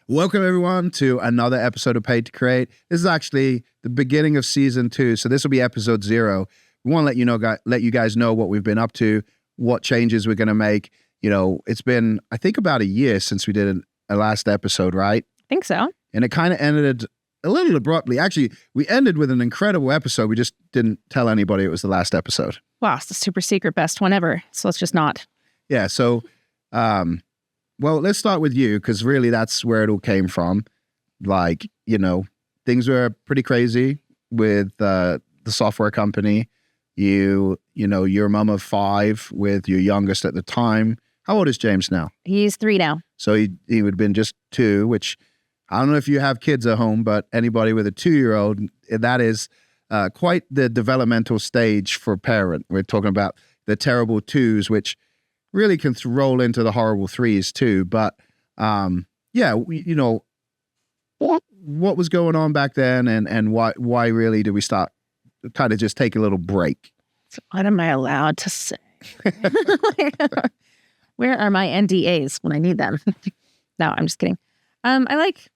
Welcome everyone to another episode of Paid to Create. This is actually the beginning of season 2, so this will be episode 0. We want to let you guys know what we've been up to, what changes we're going to make. You know, it's been I think about a year since we did a last episode, right? I think so. And it kind of ended a little abruptly. Actually, we ended with an incredible episode. We just didn't tell anybody it was the last episode. Wow, it's the super secret best one ever. So let's just not. Yeah. So, well, let's start with you because really that's where it all came from. Like, you know, things were pretty crazy with the software company. You're a mom of 5 with your youngest at the time. How old is James now? He's 3 now. So he would have been just 2, which I don't know if you have kids at home, but anybody with a 2-year-old, that is quite the developmental stage for a parent. We're talking about the terrible 2s, which really can roll into the horrible 3s too. But what was going on back then, and why really did we start kind of just take a little break? So what am I allowed to say? Where are my NDAs when I need them? No, I'm just kidding. I like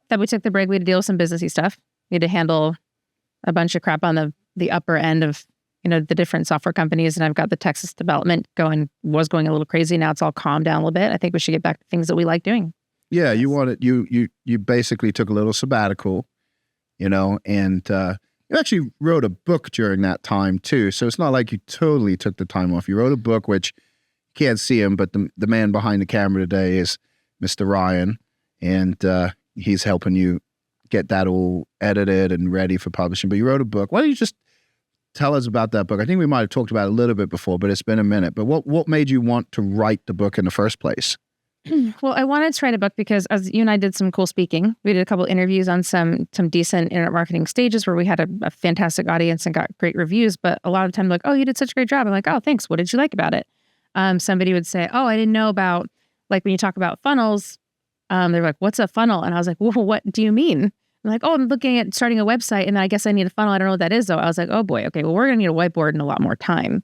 that we took the break. We had to deal with some businessy stuff. We had to handle a bunch of crap on the upper end of the different software companies, and I've got the Texas development was going a little crazy. Now it's all calmed down a little bit. I think we should get back to things that we like doing. Yeah, you basically took a little sabbatical, and you actually wrote a book during that time too. So it's not like you totally took the time off. You wrote a book, which you can't see him, but the man behind the camera today is Mr. Ryan, and he's helping you get that all edited and ready for publishing. But you wrote a book. Why don't you just tell us about that book? I think we might have talked about it a little bit before, but it's been a minute. But what made you want to write the book in the first place? Well, I wanted to write a book because as you and I did some cool speaking, we did a couple interviews on some decent internet marketing stages where we had a fantastic audience and got great reviews. But a lot of times like, oh, you did such a great job. I'm like, oh, thanks. What did you like about it? Somebody would say, oh, I didn't know about, like when you talk about funnels, they're like, what's a funnel? And I was like, well, what do you mean? I'm like, oh, I'm looking at starting a website and I guess I need a funnel. I don't know what that is though. I was like, oh boy, okay, well, we're gonna need a whiteboard and a lot more time.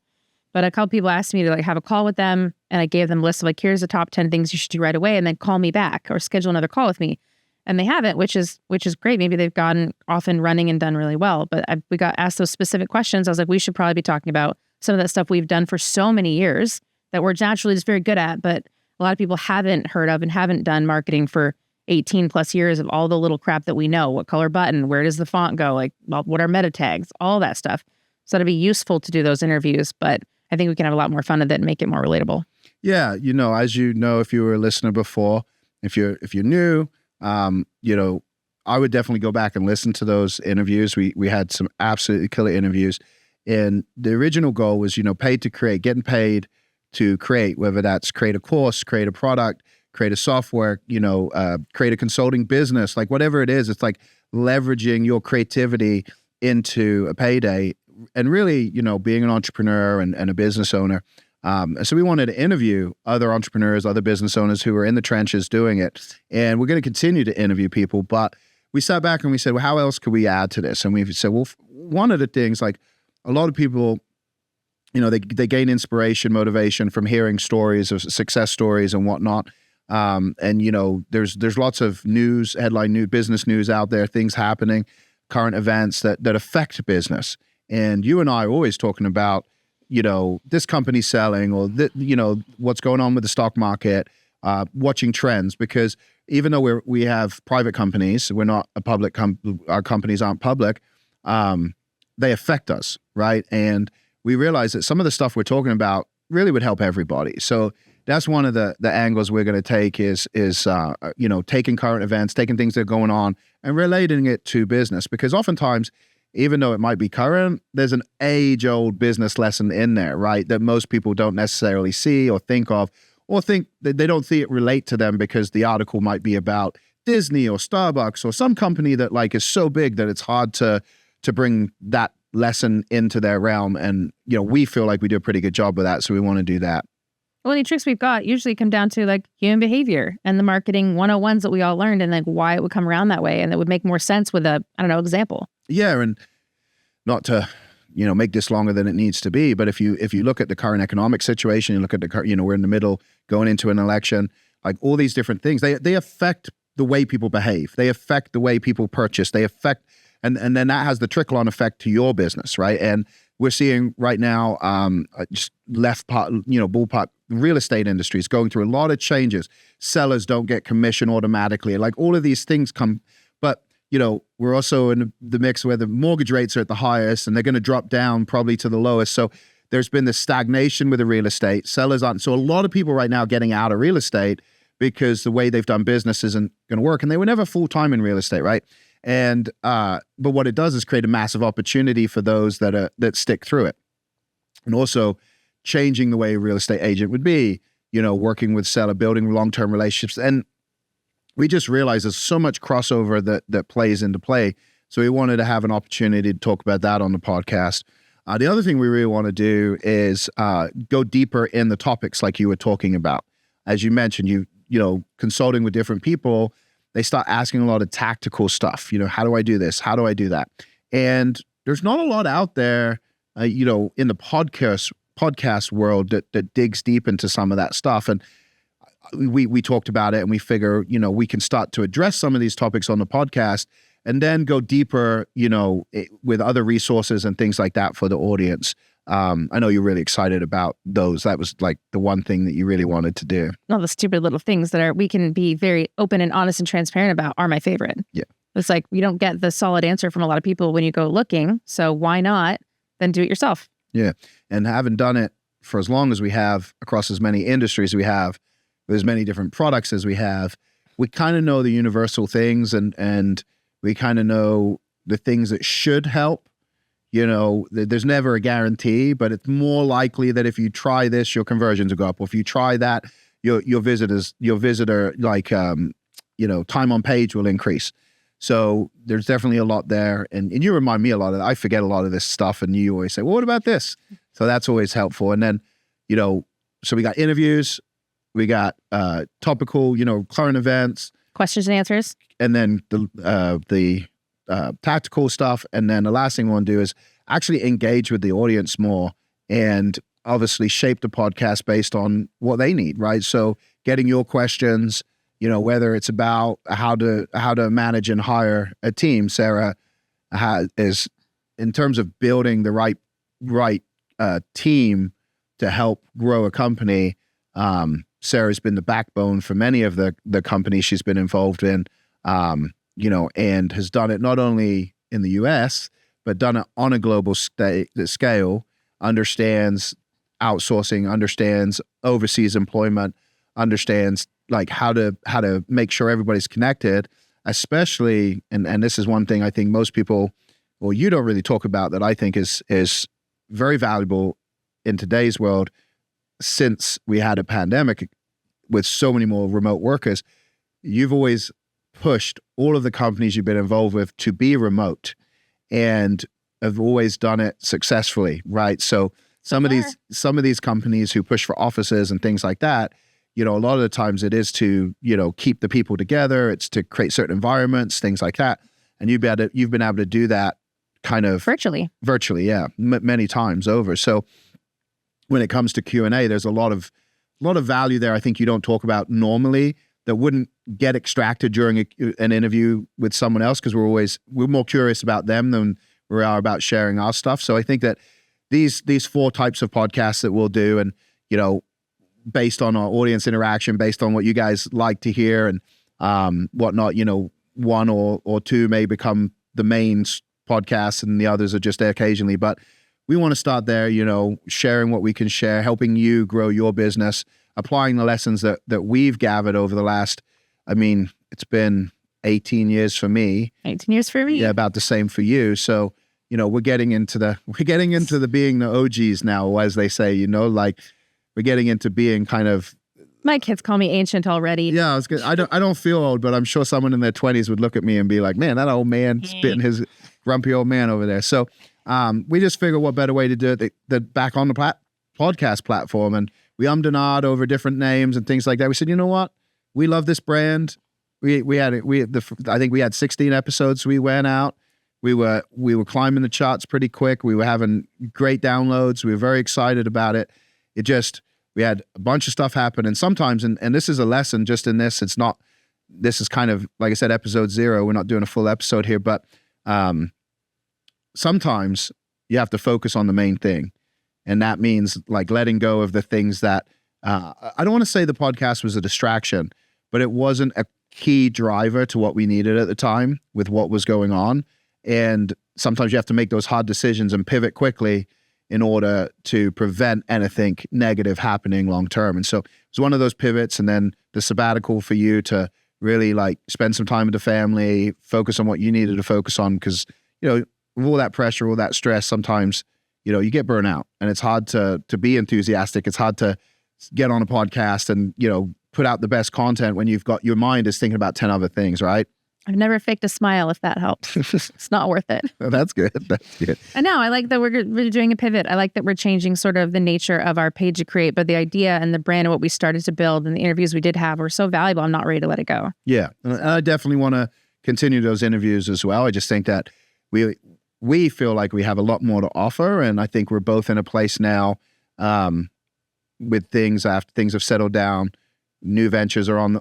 But a couple people asked me to have a call with them, and I gave them a list of here's the top 10 things you should do right away, and then call me back or schedule another call with me. And they haven't, which is great. Maybe they've gotten off and running and done really well. But we got asked those specific questions. I was like, we should probably be talking about some of that stuff we've done for so many years that we're naturally just very good at, but a lot of people haven't heard of and haven't done marketing for 18 plus years of all the little crap that we know. What color button? Where does the font go? What are meta tags? All that stuff. So it'd be useful to do those interviews, but I think we can have a lot more fun with it and make it more relatable. Yeah, as you know, if you were a listener before, if you're new, I would definitely go back and listen to those interviews. We had some absolutely killer interviews, and the original goal was, paid to create, getting paid to create, whether that's create a course, create a product, create a software, create a consulting business, like whatever it is. It's like leveraging your creativity into a payday. And really, being an entrepreneur and a business owner. So we wanted to interview other entrepreneurs, other business owners who are in the trenches doing it. And we're going to continue to interview people. But we sat back and we said, well, how else could we add to this? And we said, well, one of the things, like a lot of people, they gain inspiration, motivation from hearing stories of success stories and whatnot. There's lots of news, headline news, business news out there, things happening, current events that affect business. And you and I are always talking about, this company selling or, what's going on with the stock market, watching trends, because even though we have private companies, we're not a public our companies aren't public, they affect us, right? And we realize that some of the stuff we're talking about really would help everybody. So that's one of the angles we're going to take is taking current events, taking things that are going on and relating it to business, because oftentimes, even though it might be current, there's an age-old business lesson in there, right? That most people don't necessarily see or think of, or think that they don't see it relate to them because the article might be about Disney or Starbucks or some company that is so big that it's hard to bring that lesson into their realm. And, we feel like we do a pretty good job with that. So we want to do that. Well, any tricks we've got usually come down to human behavior and the marketing 101s that we all learned and why it would come around that way. And it would make more sense with example. Yeah. And not to, make this longer than it needs to be. But if you look at the current economic situation, you look at we're in the middle going into an election, like all these different things, they affect the way people behave. They affect the way people purchase. They affect, and then that has the trickle-on effect to your business, right? And we're seeing right now, just ballpark, real estate industry is going through a lot of changes. Sellers don't get commission automatically. Like all of these things come, but we're also in the mix where the mortgage rates are at the highest and they're going to drop down probably to the lowest. So there's been this stagnation with the real estate. Sellers aren't. So a lot of people right now are getting out of real estate because the way they've done business isn't going to work. And they were never full-time in real estate, right? And but what it does is create a massive opportunity for those that stick through it. And also changing the way a real estate agent would be, working with seller, building long-term relationships. And we just realized there's so much crossover that plays into play. So we wanted to have an opportunity to talk about that on the podcast. The other thing we really want to do is go deeper in the topics like you were talking about. As you mentioned, consulting with different people, they start asking a lot of tactical stuff. How do I do this? How do I do that? And there's not a lot out there, in the podcast world that digs deep into some of that stuff. And we talked about it and we figure, we can start to address some of these topics on the podcast and then go deeper, with other resources and things like that for the audience. I know you're really excited about those. That was like the one thing that you really wanted to do. All the stupid little things that we can be very open and honest and transparent about are my favorite. Yeah. It's like, you don't get the solid answer from a lot of people when you go looking. So why not then do it yourself? Yeah. And having done it for as long as we have across as many industries we have, with as many different products as we have, we kind of know the universal things and we kind of know the things that should help. There's never a guarantee, but it's more likely that if you try this, your conversions will go up. Or if you try that, your visitor time on page will increase. So there's definitely a lot there. And you remind me a lot of that. I forget a lot of this stuff. And you always say, well, what about this? So that's always helpful. And then, so we got interviews, we got topical, current events. Questions and answers. And then the tactical stuff. And then the last thing we want to do is actually engage with the audience more and obviously shape the podcast based on what they need, right? So getting your questions, whether it's about how to manage and hire a team. Sarah is in terms of building the right team to help grow a company. Sarah's been the backbone for many of the companies she's been involved in, and has done it not only in the US, but done it on a global scale, understands outsourcing, understands overseas employment, understands like how to make sure everybody's connected, especially, and this is one thing I think most people, well, you don't really talk about that I think is very valuable in today's world since we had a pandemic with so many more remote workers. You've always pushed all of the companies you've been involved with to be remote and have always done it successfully, right? So some of these companies who push for offices and things like that, a lot of the times it is to, keep the people together. It's to create certain environments, things like that. And you've been able to do that kind of virtually, yeah, many times over. So when it comes to Q&A, there's a lot of value there I think you don't talk about normally that wouldn't get extracted during an interview with someone else, because we're more curious about them than we are about sharing our stuff. So I think that these 4 types of podcasts that we'll do, and based on our audience interaction, based on what you guys like to hear and whatnot, 1 or 2 may become the main podcasts and the others are just there occasionally. But we want to start there, sharing what we can share, helping you grow your business, applying the lessons that we've gathered over the last, it's been 18 years for me. 18 years for me. Yeah, about the same for you. So, we're getting into the being the OGs now, as they say, like we're getting into being kind of. My kids call me ancient already. Yeah, I was good. I don't feel old, but I'm sure someone in their 20s would look at me and be like, man, that old man spitting his grumpy old man over there. So we just figured what better way to do it than back on the podcast platform. And we ummed and ahed over different names and things like that. We said, you know what? We love this brand. I think we had 16 episodes. We went out. We were climbing the charts pretty quick. We were having great downloads. We were very excited about it. We had a bunch of stuff happen. And sometimes, and this is a lesson just in this, it's not, this is kind of, like I said, episode 0. We're not doing a full episode here, but sometimes you have to focus on the main thing. And that means like letting go of the things that, I don't want to say the podcast was a distraction, but it wasn't a key driver to what we needed at the time with what was going on. And sometimes you have to make those hard decisions and pivot quickly in order to prevent anything negative happening long term. And so it's one of those pivots, and then the sabbatical for you to really like spend some time with the family, focus on what you needed to focus on, because, you know, with all that pressure, all that stress, sometimes, you know, you get burnt out, and it's hard to be enthusiastic. It's hard to get on a podcast and, you know, put out the best content when you've got your mind is thinking about 10 other things, right? I've never faked a smile, if that helps. It's not worth it. Oh, that's good. That's good. And now I like that we're doing a pivot. I like that we're changing sort of the nature of our Paid to Create, but the idea and the brand and what we started to build and the interviews we did have were so valuable. I'm not ready to let it go. Yeah. And I definitely want to continue those interviews as well. I just think that we feel like we have a lot more to offer. And I think we're both in a place now with things after things have settled down. New ventures are on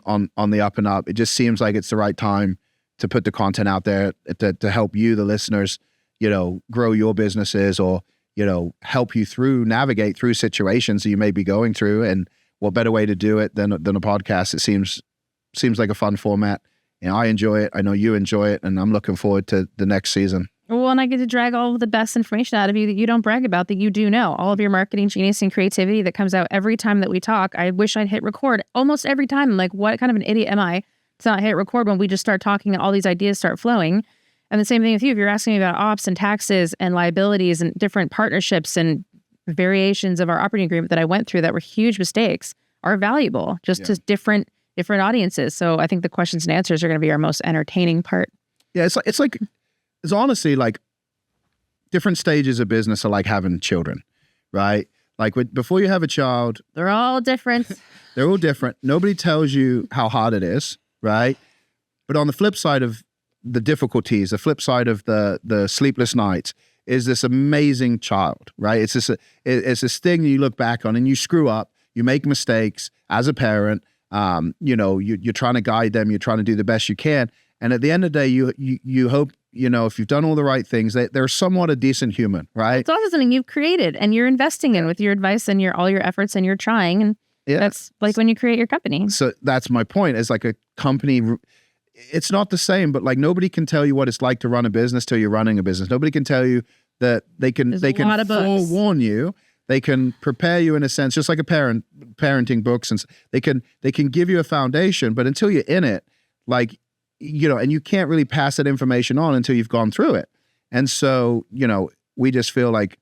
the up and up. It just seems like it's the right time to put the content out there to help you, the listeners, you know, grow your businesses, or, you know, help you navigate through situations that you may be going through. And what better way to do it than a podcast? It seems like a fun format. And I enjoy it. I know you enjoy it, and I'm looking forward to the next season. Well, and I get to drag all of the best information out of you that you don't brag about, that you do know. All of your marketing genius and creativity that comes out every time that we talk. I wish I'd hit record almost every time. I'm like, what kind of an idiot am I to not hit record when we just start talking and all these ideas start flowing? And the same thing with you. If you're asking me about ops and taxes and liabilities and different partnerships and variations of our operating agreement that I went through that were huge mistakes, are valuable just to different audiences. So I think the questions and answers are going to be our most entertaining part. Yeah, it's honestly like different stages of business are like having children, right? Like before you have a child, they're all different. They're all different. Nobody tells you how hard it is, right? But on the flip side of the difficulties, the flip side of the sleepless nights is this amazing child, right? It's this thing you look back on and you screw up, you make mistakes as a parent. You know, you're trying to guide them, you're trying to do the best you can. And at the end of the day, you hope, you know, if you've done all the right things, they're somewhat a decent human, right? It's also something you've created and you're investing in with your advice and all your efforts, and you're trying. And that's like when you create your company. So that's my point. It's like a company. It's not the same, but like nobody can tell you what it's like to run a business till you're running a business. Nobody can tell you that they can forewarn you. They can prepare you in a sense, just like parenting books, and they can give you a foundation. But until you're in it, like, you know, and you can't really pass that information on until you've gone through it. And so, you know, we just feel like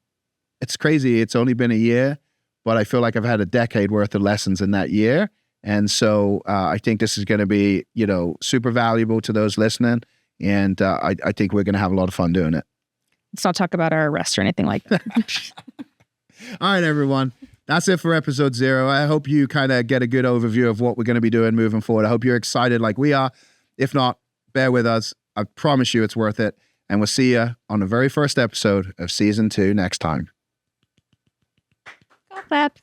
it's crazy. It's only been a year, but I feel like I've had a decade worth of lessons in that year. And so I think this is going to be, you know, super valuable to those listening. And I think we're going to have a lot of fun doing it. Let's not talk about our arrest or anything like that. All right, everyone. That's it for episode 0. I hope you kind of get a good overview of what we're going to be doing moving forward. I hope you're excited like we are. If not, bear with us. I promise you it's worth it. And we'll see you on the very first episode of season 2 next time. Go clap.